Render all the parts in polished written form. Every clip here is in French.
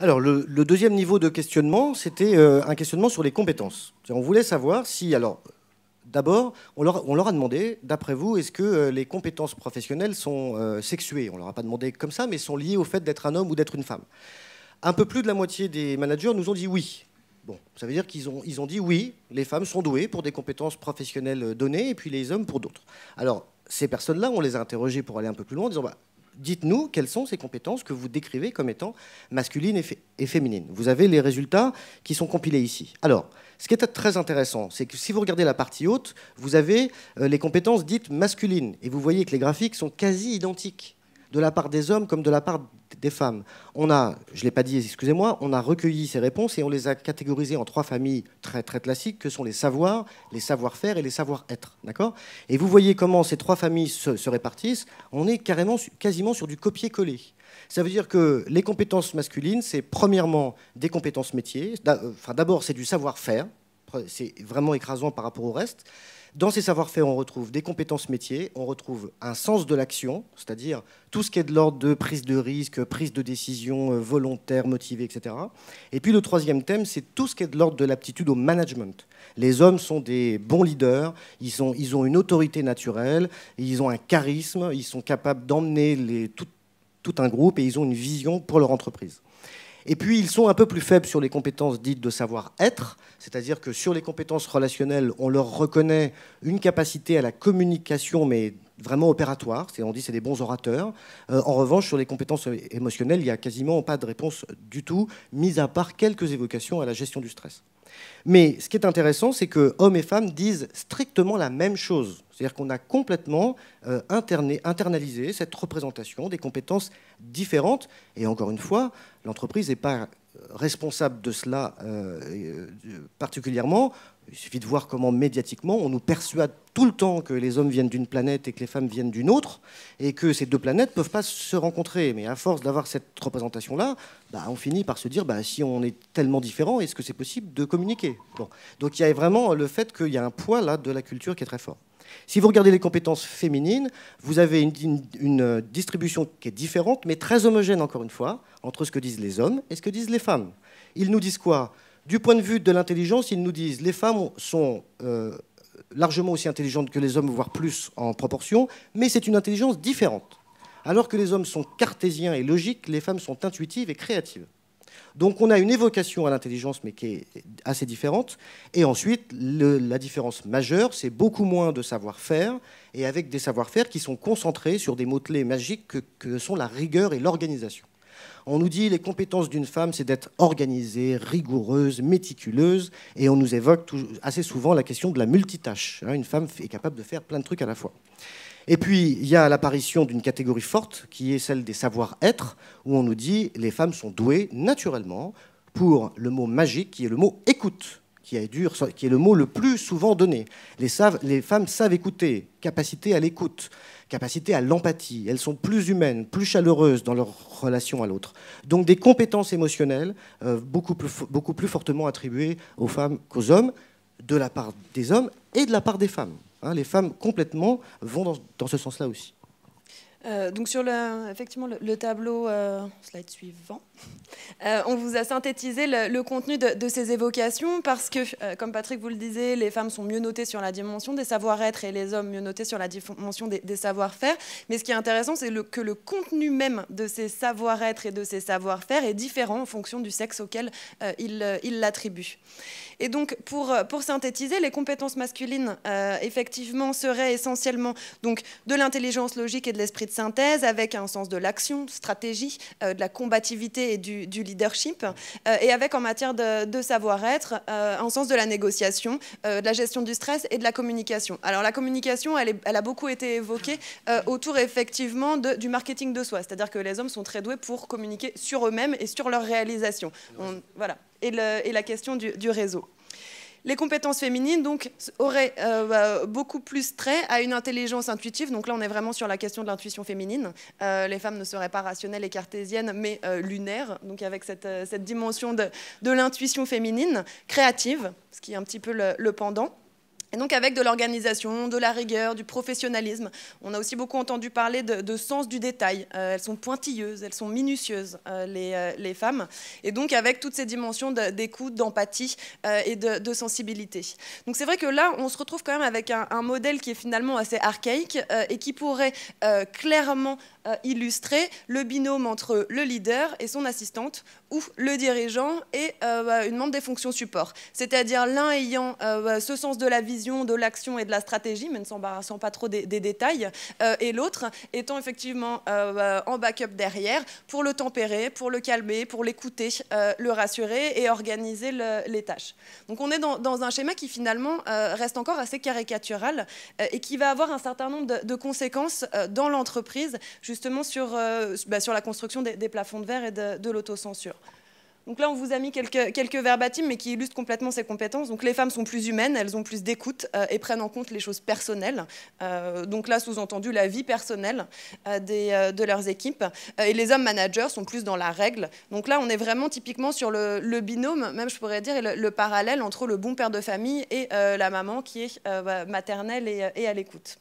Alors, le deuxième niveau de questionnement, c'était un questionnement sur les compétences. On voulait savoir si, alors, d'abord, on leur a demandé, d'après vous, est-ce que les compétences professionnelles sont sexuées? On ne leur a pas demandé comme ça, mais sont liées au fait d'être un homme ou d'être une femme. Un peu plus de la moitié des managers nous ont dit oui. Bon, ça veut dire ils ont dit oui, les femmes sont douées pour des compétences professionnelles données, et puis les hommes pour d'autres. Alors, ces personnes-là, on les a interrogées pour aller un peu plus loin, en disant, bah, dites-nous quelles sont ces compétences que vous décrivez comme étant masculines et féminines. Vous avez les résultats qui sont compilés ici. Alors, ce qui est très intéressant, c'est que si vous regardez la partie haute, vous avez les compétences dites masculines. Et vous voyez que les graphiques sont quasi identiques, de la part des hommes comme de la part des femmes. On a, je ne l'ai pas dit, excusez-moi, on a recueilli ces réponses et on les a catégorisées en 3 familles très, très classiques, que sont les savoirs, les savoir-faire et les savoir-être. D'accord ? Et vous voyez comment ces 3 familles se répartissent. On est quasiment sur du copier-coller. Ça veut dire que les compétences masculines, c'est premièrement des compétences métiers. Enfin, d'abord, c'est du savoir-faire. C'est vraiment écrasant par rapport au reste. Dans ces savoir-faire, on retrouve des compétences métiers, on retrouve un sens de l'action, c'est-à-dire tout ce qui est de l'ordre de prise de risque, prise de décision volontaire, motivée, etc. Et puis le troisième thème, c'est tout ce qui est de l'ordre de l'aptitude au management. Les hommes sont des bons leaders, ils ont une autorité naturelle, ils ont un charisme, ils sont capables d'emmener tout un groupe et ils ont une vision pour leur entreprise. Et puis, ils sont un peu plus faibles sur les compétences dites de savoir-être, c'est-à-dire que sur les compétences relationnelles, on leur reconnaît une capacité à la communication, mais vraiment opératoire, on dit c'est des bons orateurs. En revanche, sur les compétences émotionnelles, il n'y a quasiment pas de réponse du tout, mis à part quelques évocations à la gestion du stress. Mais ce qui est intéressant, c'est que hommes et femmes disent strictement la même chose. C'est-à-dire qu'on a complètement internalisé cette représentation des compétences différentes. Et encore une fois, l'entreprise n'est pas responsable de cela particulièrement. Il suffit de voir comment médiatiquement on nous persuade tout le temps que les hommes viennent d'une planète et que les femmes viennent d'une autre, et que ces 2 planètes ne peuvent pas se rencontrer. Mais à force d'avoir cette représentation-là, bah, on finit par se dire, bah, si on est tellement différents, est-ce que c'est possible de communiquer ? Bon. Donc il y a vraiment le fait qu'il y a un poids là de la culture qui est très fort. Si vous regardez les compétences féminines, vous avez une distribution qui est différente, mais très homogène, encore une fois, entre ce que disent les hommes et ce que disent les femmes. Ils nous disent quoi ? Du point de vue de l'intelligence, ils nous disent les femmes sont largement aussi intelligentes que les hommes, voire plus en proportion, mais c'est une intelligence différente. Alors que les hommes sont cartésiens et logiques, les femmes sont intuitives et créatives. Donc on a une évocation à l'intelligence, mais qui est assez différente. Et ensuite, la différence majeure, c'est beaucoup moins de savoir-faire, et avec des savoir-faire qui sont concentrés sur des mots-clés magiques que sont la rigueur et l'organisation. On nous dit les compétences d'une femme, c'est d'être organisée, rigoureuse, méticuleuse, et on nous évoque assez souvent la question de la multitâche. Une femme est capable de faire plein de trucs à la fois. Et puis, il y a l'apparition d'une catégorie forte, qui est celle des savoir-être, où on nous dit les femmes sont douées naturellement pour le mot magique, qui est le mot écoute, qui est le mot le plus souvent donné. Les femmes savent écouter, capacité à l'écoute, capacité à l'empathie. Elles sont plus humaines, plus chaleureuses dans leur relation à l'autre. Donc des compétences émotionnelles beaucoup plus fortement attribuées aux femmes qu'aux hommes, de la part des hommes et de la part des femmes. Les femmes complètement vont dans ce sens-là aussi. Donc sur effectivement le tableau, slide suivant, on vous a synthétisé le contenu de ces évocations parce que, comme Patrick vous le disait, les femmes sont mieux notées sur la dimension des savoir-être et les hommes mieux notés sur la dimension des savoir-faire. Mais ce qui est intéressant, c'est que le contenu même de ces savoir-être et de ces savoir-faire est différent en fonction du sexe auquel il l'attribue. Et donc, pour synthétiser, les compétences masculines, effectivement, seraient essentiellement donc, de l'intelligence logique et de l'esprit de synthèse, avec un sens de l'action, stratégie, de la combativité et du leadership, et avec, en matière de savoir-être, un sens de la négociation, de la gestion du stress et de la communication. Alors, la communication, elle a beaucoup été évoquée autour, effectivement, du marketing de soi, c'est-à-dire que les hommes sont très doués pour communiquer sur eux-mêmes et sur leur réalisation. Voilà. Et la question du réseau. Les compétences féminines donc, auraient beaucoup plus trait à une intelligence intuitive. Donc là, on est vraiment sur la question de l'intuition féminine. Les femmes ne seraient pas rationnelles et cartésiennes, mais lunaires, donc avec cette dimension de l'intuition féminine, créative, ce qui est un petit peu le pendant. Et donc avec de l'organisation, de la rigueur, du professionnalisme. On a aussi beaucoup entendu parler de sens du détail. Elles sont pointilleuses, elles sont minutieuses, les femmes. Et donc avec toutes ces dimensions d'écoute, d'empathie et de sensibilité. Donc c'est vrai que là, on se retrouve quand même avec un modèle qui est finalement assez archaïque et qui pourrait clairement illustrer le binôme entre le leader et son assistante, ou le dirigeant et une membre des fonctions support. C'est-à-dire l'un ayant ce sens de la vision, de l'action et de la stratégie, mais ne s'embarrassant pas trop des détails, et l'autre étant effectivement en backup derrière pour le tempérer, pour le calmer, pour l'écouter, le rassurer et organiser les tâches. Donc on est dans un schéma qui finalement reste encore assez caricatural et qui va avoir un certain nombre de conséquences dans l'entreprise, justement sur la construction des plafonds de verre et de l'autocensure. Donc là, on vous a mis quelques verbatims, mais qui illustrent complètement ces compétences. Donc les femmes sont plus humaines, elles ont plus d'écoute et prennent en compte les choses personnelles. Donc là, sous-entendu, la vie personnelle de leurs équipes. Et les hommes managers sont plus dans la règle. Donc là, on est vraiment typiquement sur le binôme, même je pourrais dire, le parallèle entre le bon père de famille et la maman qui est maternelle et à l'écoute.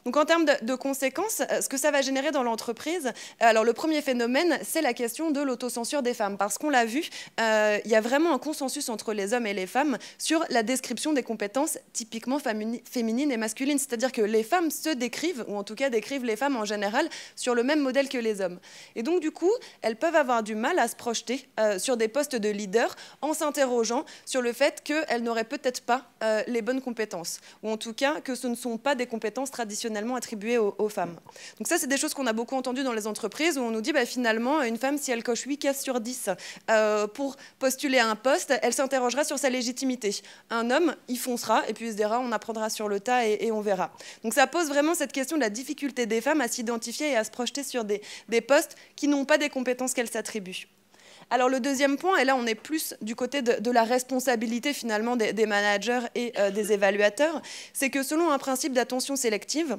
Donc en termes de conséquences, ce que ça va générer dans l'entreprise, alors le premier phénomène, c'est la question de l'autocensure des femmes. Parce qu'on l'a vu, il y a vraiment un consensus entre les hommes et les femmes sur la description des compétences typiquement féminines et masculines. C'est-à-dire que les femmes se décrivent, ou en tout cas décrivent les femmes en général, sur le même modèle que les hommes. Et donc du coup, elles peuvent avoir du mal à se projeter sur des postes de leader en s'interrogeant sur le fait qu'elles n'auraient peut-être pas les bonnes compétences. Ou en tout cas, que ce ne sont pas des compétences traditionnelles attribuées aux femmes. Donc ça, c'est des choses qu'on a beaucoup entendues dans les entreprises où on nous dit finalement, une femme, si elle coche 8 cases sur 10 pour postuler à un poste, elle s'interrogera sur sa légitimité. Un homme, il foncera et puis il se dira, on apprendra sur le tas et on verra. Donc ça pose vraiment cette question de la difficulté des femmes à s'identifier et à se projeter sur des postes qui n'ont pas des compétences qu'elles s'attribuent. Alors le deuxième point, et là on est plus du côté de la responsabilité finalement des managers et des évaluateurs, c'est que selon un principe d'attention sélective,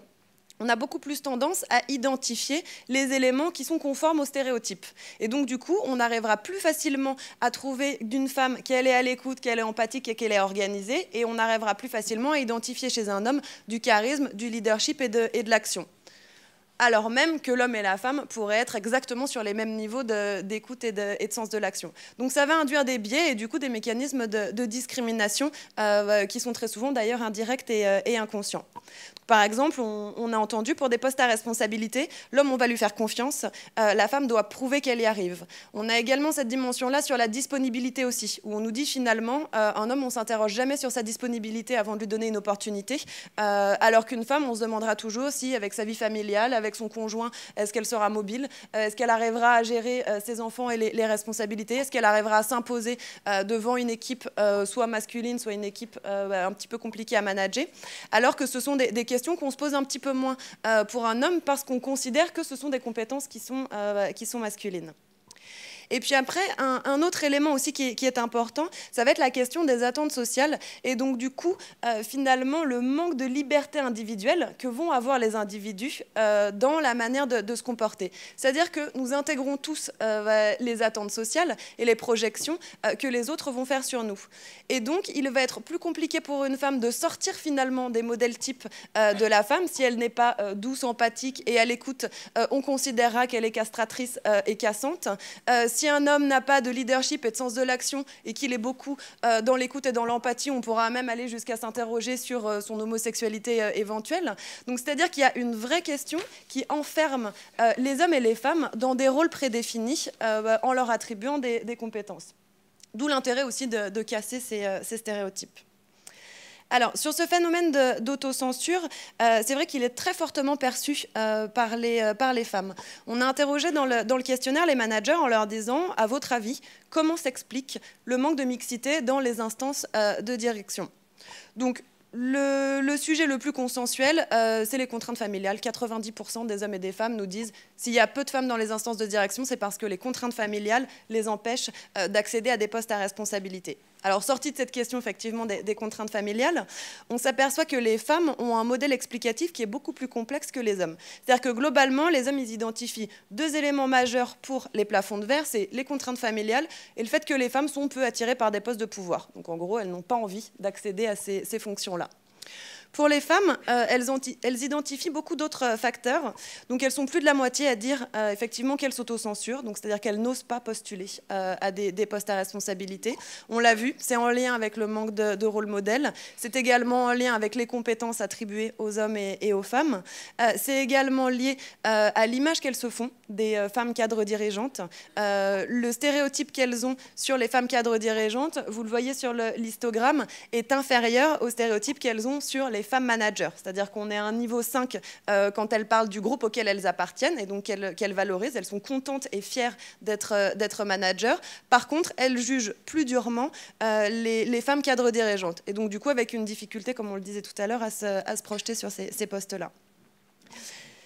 on a beaucoup plus tendance à identifier les éléments qui sont conformes aux stéréotypes. Et donc, du coup, on arrivera plus facilement à trouver d'une femme qu'elle est à l'écoute, qu'elle est empathique et qu'elle est organisée, et on arrivera plus facilement à identifier chez un homme du charisme, du leadership et de l'action. Alors même que l'homme et la femme pourraient être exactement sur les mêmes niveaux d'écoute et de sens de l'action. Donc ça va induire des biais et du coup des mécanismes de discrimination qui sont très souvent d'ailleurs indirects et inconscients. Par exemple, on a entendu pour des postes à responsabilité, l'homme on va lui faire confiance, la femme doit prouver qu'elle y arrive. On a également cette dimension-là sur la disponibilité aussi, où on nous dit finalement, un homme on ne s'interroge jamais sur sa disponibilité avant de lui donner une opportunité, alors qu'une femme on se demandera toujours si avec sa vie familiale, avec son conjoint, est-ce qu'elle sera mobile, est-ce qu'elle arrivera à gérer ses enfants et les responsabilités, est-ce qu'elle arrivera à s'imposer devant une équipe soit masculine, soit une équipe un petit peu compliquée à manager, alors que ce sont des questions qu'on se pose un petit peu moins pour un homme parce qu'on considère que ce sont des compétences qui sont masculines. Et puis après, un autre élément aussi qui est important, ça va être la question des attentes sociales. Et donc du coup, finalement, le manque de liberté individuelle que vont avoir les individus dans la manière de se comporter. C'est-à-dire que nous intégrons tous les attentes sociales et les projections que les autres vont faire sur nous. Et donc, il va être plus compliqué pour une femme de sortir finalement des modèles types de la femme. Si elle n'est pas douce, empathique et à l'écoute, on considérera qu'elle est castratrice et cassante. Si un homme n'a pas de leadership et de sens de l'action et qu'il est beaucoup dans l'écoute et dans l'empathie, on pourra même aller jusqu'à s'interroger sur son homosexualité éventuelle. Donc, c'est-à-dire qu'il y a une vraie question qui enferme les hommes et les femmes dans des rôles prédéfinis en leur attribuant des compétences. D'où l'intérêt aussi de casser ces stéréotypes. Alors, sur ce phénomène d'autocensure, c'est vrai qu'il est très fortement perçu par les femmes. On a interrogé dans le questionnaire les managers en leur disant, à votre avis, comment s'explique le manque de mixité dans les instances de direction ? Donc, le sujet le plus consensuel, c'est les contraintes familiales. 90% des hommes et des femmes nous disent s'il y a peu de femmes dans les instances de direction, c'est parce que les contraintes familiales les empêchent d'accéder à des postes à responsabilité. Alors, sorti de cette question, effectivement, des contraintes familiales, on s'aperçoit que les femmes ont un modèle explicatif qui est beaucoup plus complexe que les hommes. C'est-à-dire que, globalement, les hommes, ils identifient 2 éléments majeurs pour les plafonds de verre, c'est les contraintes familiales et le fait que les femmes sont peu attirées par des postes de pouvoir. Donc, en gros, elles n'ont pas envie d'accéder à ces fonctions-là. Pour les femmes, elles identifient beaucoup d'autres facteurs. Donc, elles sont plus de la moitié à dire effectivement qu'elles s'autocensurent, c'est-à-dire qu'elles n'osent pas postuler à des postes à responsabilité. On l'a vu, c'est en lien avec le manque de rôle modèle. C'est également en lien avec les compétences attribuées aux hommes et aux femmes. C'est également lié à l'image qu'elles se font des femmes cadres dirigeantes. Le stéréotype qu'elles ont sur les femmes cadres dirigeantes, vous le voyez sur l'histogramme, est inférieur au stéréotype qu'elles ont sur les femmes managers. C'est-à-dire qu'on est à un niveau 5 quand elles parlent du groupe auquel elles appartiennent et donc qu'elles valorisent. Elles sont contentes et fières d'être managers. Par contre, elles jugent plus durement les femmes cadres dirigeantes. Et donc, du coup, avec une difficulté, comme on le disait tout à l'heure, à se projeter sur ces postes-là.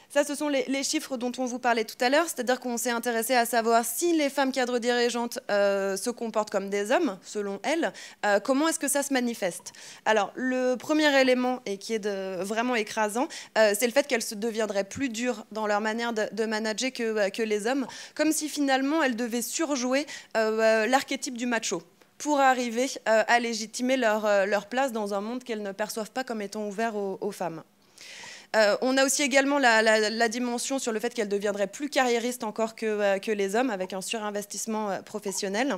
Ça, ce sont les chiffres dont on vous parlait tout à l'heure, c'est-à-dire qu'on s'est intéressé à savoir si les femmes cadres dirigeantes se comportent comme des hommes, selon elles, comment est-ce que ça se manifeste. Alors, le premier élément, et qui est vraiment écrasant, c'est le fait qu'elles se deviendraient plus dures dans leur manière de manager que les hommes, comme si finalement elles devaient surjouer l'archétype du macho pour arriver à légitimer leur place dans un monde qu'elles ne perçoivent pas comme étant ouvert aux femmes. On a aussi également la dimension sur le fait qu'elles deviendraient plus carriéristes encore que les hommes, avec un surinvestissement professionnel,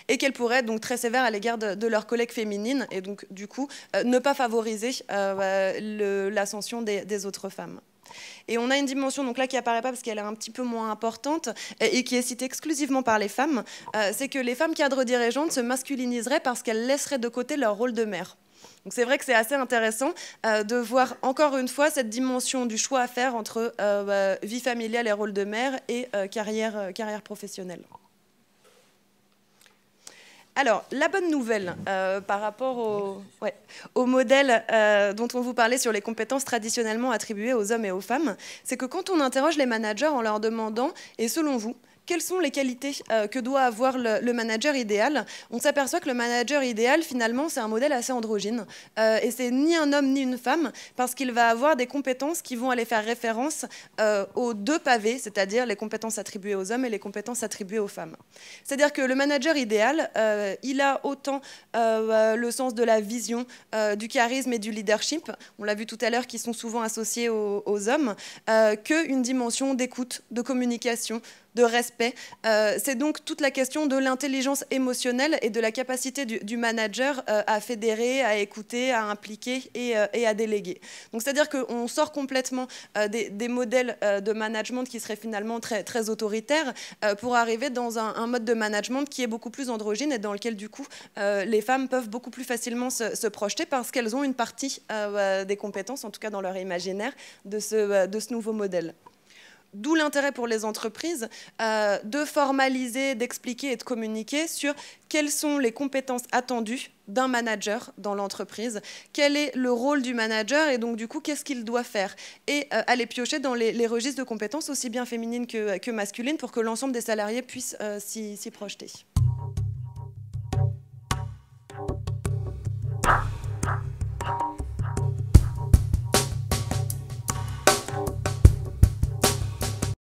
et qu'elles pourraient être donc très sévères à l'égard de leurs collègues féminines, et donc du coup ne pas favoriser l'ascension des autres femmes. Et on a une dimension donc là qui apparaît pas parce qu'elle est un petit peu moins importante et qui est citée exclusivement par les femmes, c'est que les femmes cadres dirigeantes se masculiniseraient parce qu'elles laisseraient de côté leur rôle de mère. Donc c'est vrai que c'est assez intéressant de voir encore une fois cette dimension du choix à faire entre vie familiale et rôle de mère et carrière professionnelle. Alors, la bonne nouvelle par rapport au modèle dont on vous parlait sur les compétences traditionnellement attribuées aux hommes et aux femmes, c'est que quand on interroge les managers en leur demandant, et selon vous, quelles sont les qualités que doit avoir le manager idéal, on s'aperçoit que le manager idéal, finalement, c'est un modèle assez androgyne. Et c'est ni un homme ni une femme, parce qu'il va avoir des compétences qui vont aller faire référence aux 2 pavés, c'est-à-dire les compétences attribuées aux hommes et les compétences attribuées aux femmes. C'est-à-dire que le manager idéal, il a autant le sens de la vision, du charisme et du leadership, on l'a vu tout à l'heure, qui sont souvent associés aux hommes, qu'une dimension d'écoute, de communication, de respect. C'est donc toute la question de l'intelligence émotionnelle et de la capacité du manager à fédérer, à écouter, à impliquer et à déléguer. Donc c'est-à-dire qu'on sort complètement des modèles de management qui seraient finalement très, très autoritaires pour arriver dans un mode de management qui est beaucoup plus androgyne et dans lequel du coup les femmes peuvent beaucoup plus facilement se projeter parce qu'elles ont une partie des compétences, en tout cas dans leur imaginaire, de ce nouveau modèle. D'où l'intérêt pour les entreprises de formaliser, d'expliquer et de communiquer sur quelles sont les compétences attendues d'un manager dans l'entreprise, quel est le rôle du manager et donc du coup qu'est-ce qu'il doit faire et aller piocher dans les registres de compétences aussi bien féminines que masculines pour que l'ensemble des salariés puissent s'y projeter.